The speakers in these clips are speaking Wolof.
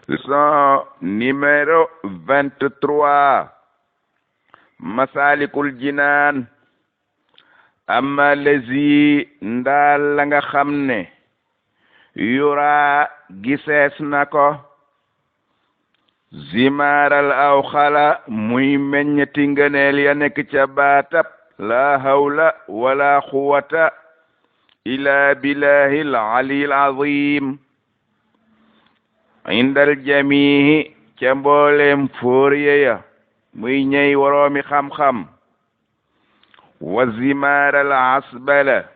leçon numéro 23 masalikul jinaan amma lazi ndaal la nga xam ne yura gisees na ko zimaaral aw xala muy meññeti ngëneel ya nekk ca baatab la hawla wala quwwata illa billahil aliyil azim indal jamihi ca mboolem fóoriye ya muy ñey woroomi xam-xam wa zimaaral asbala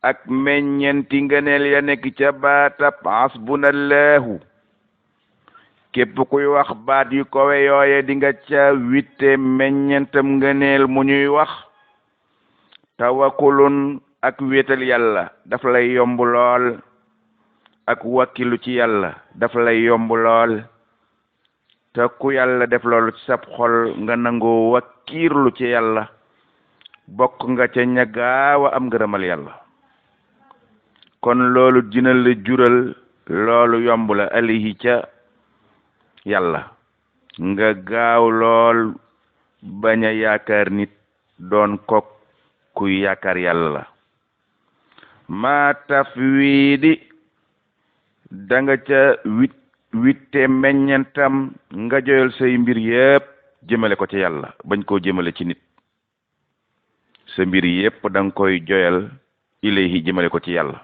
ak meññenti ngëneel ya nekk ca baatab hasbunallahu képp kuy wax baat yu kowe yooye di nga ca witte meññentam ngëneel mu ñuy wax tawakkulun ak wéetal yàlla daf lay yomb lool ak wakkilu ci yàlla daf lay yomb lool te ku yàlla def loolu ci sab xol nga nangoo wakkiirlu ci yàlla bokk nga ca ña gaaw a am ngërëmal yàlla kon loolu dina la jural loolu yomb la alihi ca yàlla nga gaaw lool bañ a yaakaar nit doon kok kuy yaakaar yàlla la ma tafwiidi da nga ca witte meññentam nga joyal say mbir yépp jëmale ko ci yàlla bañ koo jëmale ci nit sa mbir yépp da nga koy joyal ilayhi jëmale ko ci yàlla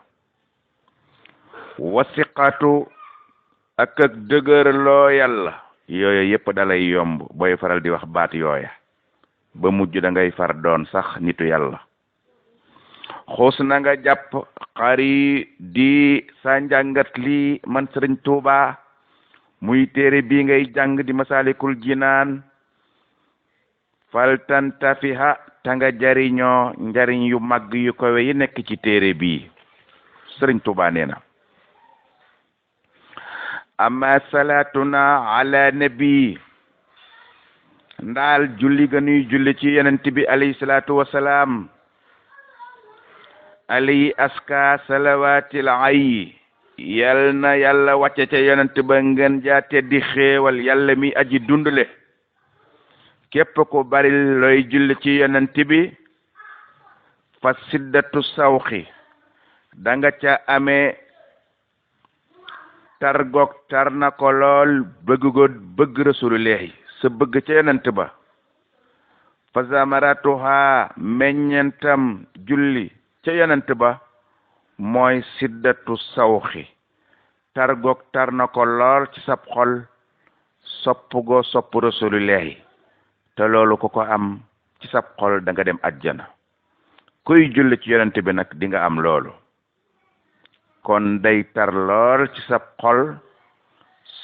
wasiqatu ak dëgër loo yàlla yooya yépp dalay yomb booy faral di wax baat yooya ba mujj da ngay far doon sax nitu yàlla xuus na nga jàpp xari di sa njàngat lii man Sëriñ Tuuba muy téere bii ngay jàng di masalikul jinaan faltantafiha ta nga jariñoo njariñ yu mag yu kowe yi nekk ci téere bii Sëriñ Tuuba nee na amma salatuna ala nabi ndaal julli ga nuy julli ci yonent bi alayhi salatu wasalaam alayhi aska salawatil ayyi yal na yàlla wàcce ca yonent ba ngeen jaa teddi xéewal yàlla mi aji dundle képp ko bari looy julli ci yonent bi fa siddatu sawxi da nga ca amee targoog tar na ko lool bëgg rasulillahi sa bëgg ca yonent ba fa zamaratuha meññentam julli ca yonent ba mooy siddatu sawxi targoog tar na ko lool ci sab xol sopp goo sopp rasulillahi te loolu ko ko am ci sab xol da nga dem ajjana kuy julli ci yonent bi nag di nga am loolu kon day tar lool ci sab xol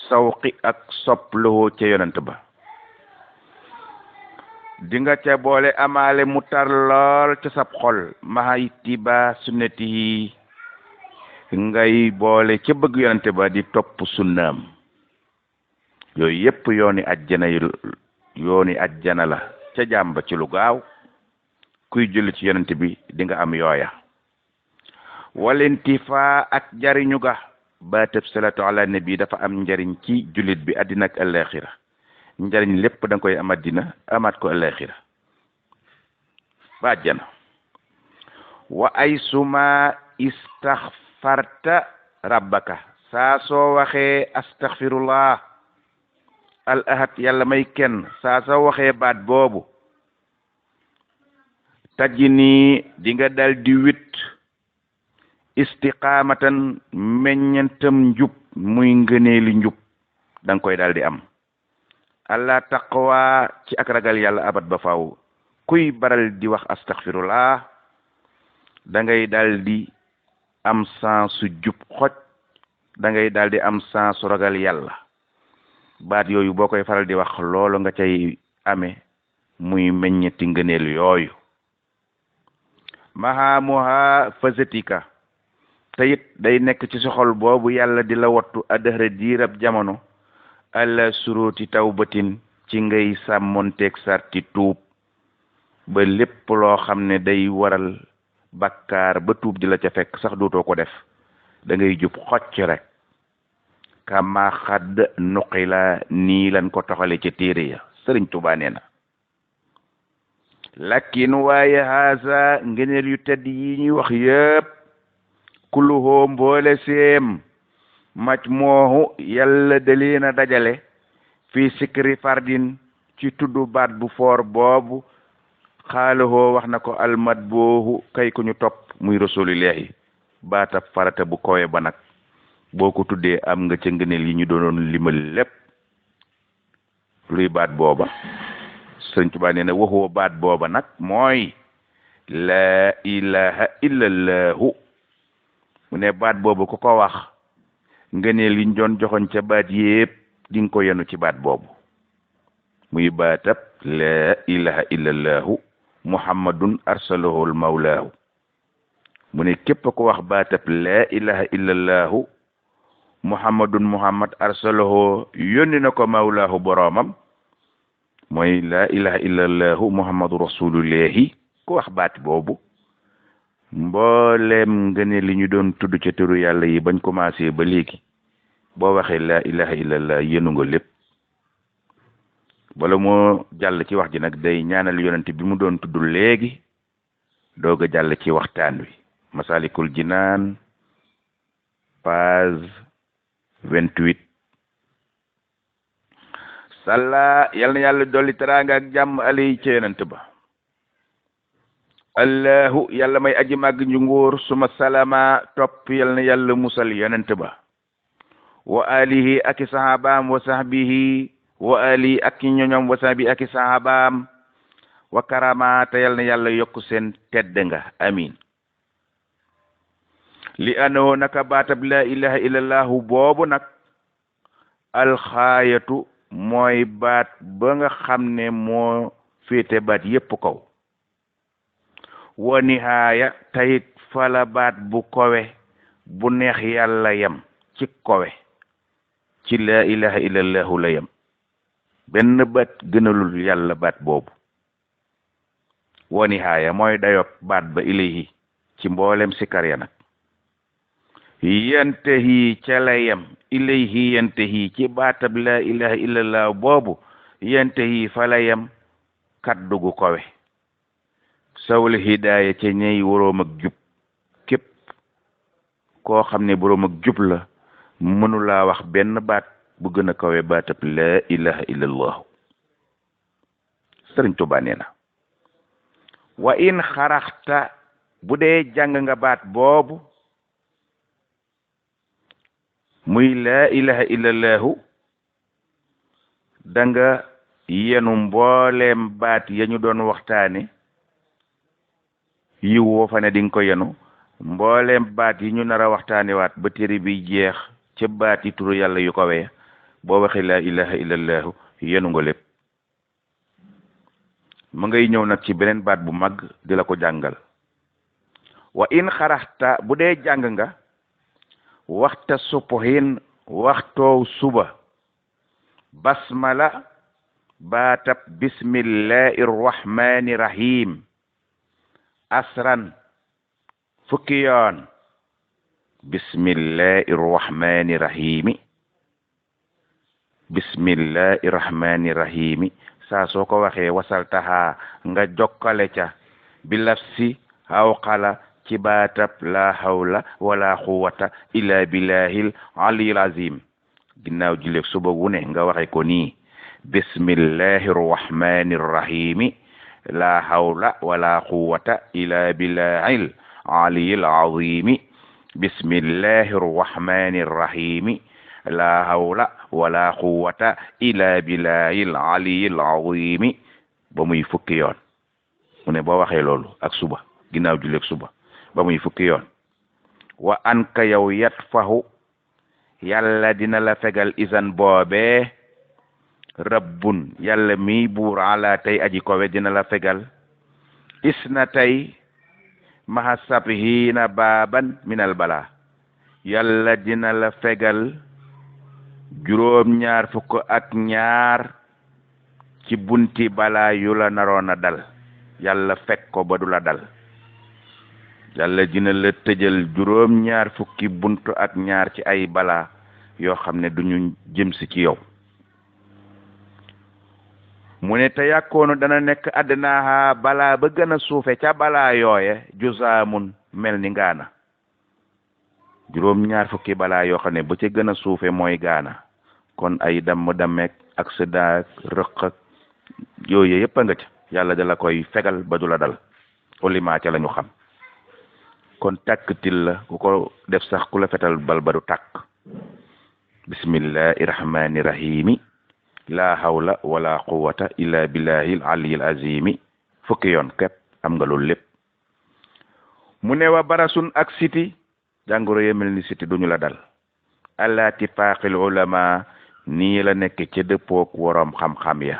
sawqi ak sopp loo ca yonent ba di nga ca boole amaale mu tar lool ca sab xol mahay tiba sunnati yi ngay boole ca bëgg yonent ba di topp sunnaam yooyu yépp yooni ajjana la ca jàmba ci lu gaaw kuy julli ci yonent bi di nga am yooya walintifa ak jariñu ga baatab salatu ala nabi dafa am njariñ ci jullit bi àddina ak alaxira njariñ lépp da nga koy am àddina amaat ko alaxira ba àjjana wa ay suma istaxfarta rabbaka saa soo waxee astaxfirullah al ahad yàlla may kenn saa soo waxee baat boobu tajji nii di nga dal di wit istiqaamatan meññentam njub muy ngëneeli njub da nga koy daal di am allah taqwa ci ak ragal yàlla abat ba faaw kuy baral di wax astaghfirullah da ngay daal di am sansu jub xoj da ngay daal di am sansu ragal yàlla baat yooyu boo koy faral di wax loolu nga cay amee muy meññeti ngëneel yooyu mahamuha fazatika te it day nekk ci soxol boobu yàlla di la wattu adëhra diirab jamono ala suruti tawbatin ci ngay sàmmonteeg sarti tuub ba lépp loo xam ne day waral bakkaar ba tuub di la ca fekk sax dootoo ko def da ngay jub xocc rek kama xadd nuqila nii lan ko toxale ca téere ya sëriñ Tuubaa nee na lakin waaye haasa ngeneel yu tedd yi ñuy wax yépp kulluhoo mboole seem mac moohu yàlla da leen a dajale fii sikri fardin ci tuddu baat bu foor boobu xaalahoo wax na ko almat boohu kay ku ñu topp muy rasulillahi baatab farata bu kowe ba nag boo ko tuddee am nga ca ngëneel yi ñu doonoon limal lépp luy baat booba sëriñ Tuubaa nee na waxoo baat booba nag mooy laa ilaha illallahu mu ne baat boobu ku ko wax ngëneel yi ñu doon joxoñ ca baat yépp di nga ko yenu ci baat boobu muy baatab laa ilaha illallahu muhammadun arsalahul mawlaahu mu ne képp ko wax baatab laa ilaha illallahu muhammadun muhammad arsalahu yónni na ko mawlaahu boroomam mooy laa ilaha illallahu muhammadu rasulullahi ku wax baat boobu mboolem ngëne li ñu doon tudd ca turu yàlla yi bañ commencé ba léegi boo waxee laa ilaha illallah yéenu nga lépp bala moo jàll ci wax ji nag day ñaanal yonent bi mu doon tudd léegi doog a jàll ci waxtaan wi masalikul jinaan page 28 salla yal na yàlla dolli teraanga ak jàmm alay ci yonent ba allahu yàlla may aji màgg ñu ngóor suma salama topp yal na yàlla musal yonent ba wa alihi ak i sahabaam wa sahbihi wa ali ak i ñoñom wa sahbi ak i sahabaam wa karama te yal na yàlla yokku seen tedd nga amin li anoo naka baatab la ilaha illallahu boobu nag alxaayatu mooy baat ba nga xam ne moo féete baat yépp kaw wa nihaaya tayit fala baat bu kowe bu neex yàlla yem ci kowe ci la ilaha illallahu la yem benn baat gënalul yàlla baat boobu wa nihaaya mooy dayop baat ba ilayhi ci mboolem sikar ya nag yantahi ca la yem ilayhi yantahi ci baatab la ilaha illallah boobu yantahi fa la yem kaddu gu kowe sawul hidaaya ca ñey waroom ak jub képp koo xam ne boroom ak jub la mënulaa wax benn baat bu gën a kowe baatab la ilaha illallah sëriñ Tuubaa nee na wa in xaraxta bu dee jàng nga baat boobu muy laa ilaha illallahu danga yenu mbooleem baat ya ñu doon waxtaane yiw woo fa ne di nga ko yenu mbooleem baat yi ñu nar a waxtaane waat ba téere bi jeex ca baat yi turu yàlla yu ko wee boo waxee laa ilaha illallahu yenu nga lépp ma ngay ñëw nag ci beneen baat bu mag di la ko jàngal wa in xaraxta bu dee jàng nga waxta supuhin waxtoow suba basmala baatab bismillahi rrahmani rahim asran fukki yoon bismillahi rrahmani rahimi bismillahi rrahmani rahimi saa soo ko waxee wasaltaha nga jokkale ca bi lafsi aw xala ci baatab la hawla wala quwwata illa billahil aliyil azim ginnaaw juleeg suba wu ne nga waxe ko nii bismillahir rahmanir rahimi la hawla wala quwwata illa billahil aliyil azim bismillahir rahmanir rahimi la hawla wala quwwata illa billahil aliyil azim ba muy fukki yoon mu ne boo waxee loolu ak suba ginnaaw juleeg suba ba muy fukki yoon wa an ka yow yat fahu yàlla dina la fegal isan boobee rabbun yàlla mi buur ala tey aji kowe dina la fegal isna tey maha sabhiina baaban minal bala yàlla dina la fegal juróom ñaar fukk ak ñaar ci bunti bala yu la naroon a dal yàlla fekk ko ba du la dal yàlla dina la tëjal juróom ñaar fukki buntu ak ñaar ci ay bala yoo xam ne duñu jëm si ci yow mu ne te yàkkoonu dana nekk àddinaaha balaa ba gën a suufe ca balaa yooye jusaamun mel ni ngaana juróom-ñaar fukki balaa yoo xam ne ba ca gën a suufe mooy gaana kon ay damm-dammeek accident rëq yooyu yëpp a nga ca yàlla da la koy fegal ba du la dal olima ca la ñu xam kon tàkkatil la ku ko def sax ku la fetal bal ba du tàkk bismillahi rahmani rahimi la hawla wala quwwata illa billahil aliyil azimi fukki yoon képp am nga loolu lépp mu ne wa barasun ak siti jàngoro yemel ni siti duñu la dal ala tifaqil ulama nii la nekk ca dëppook woroom xam-xam ya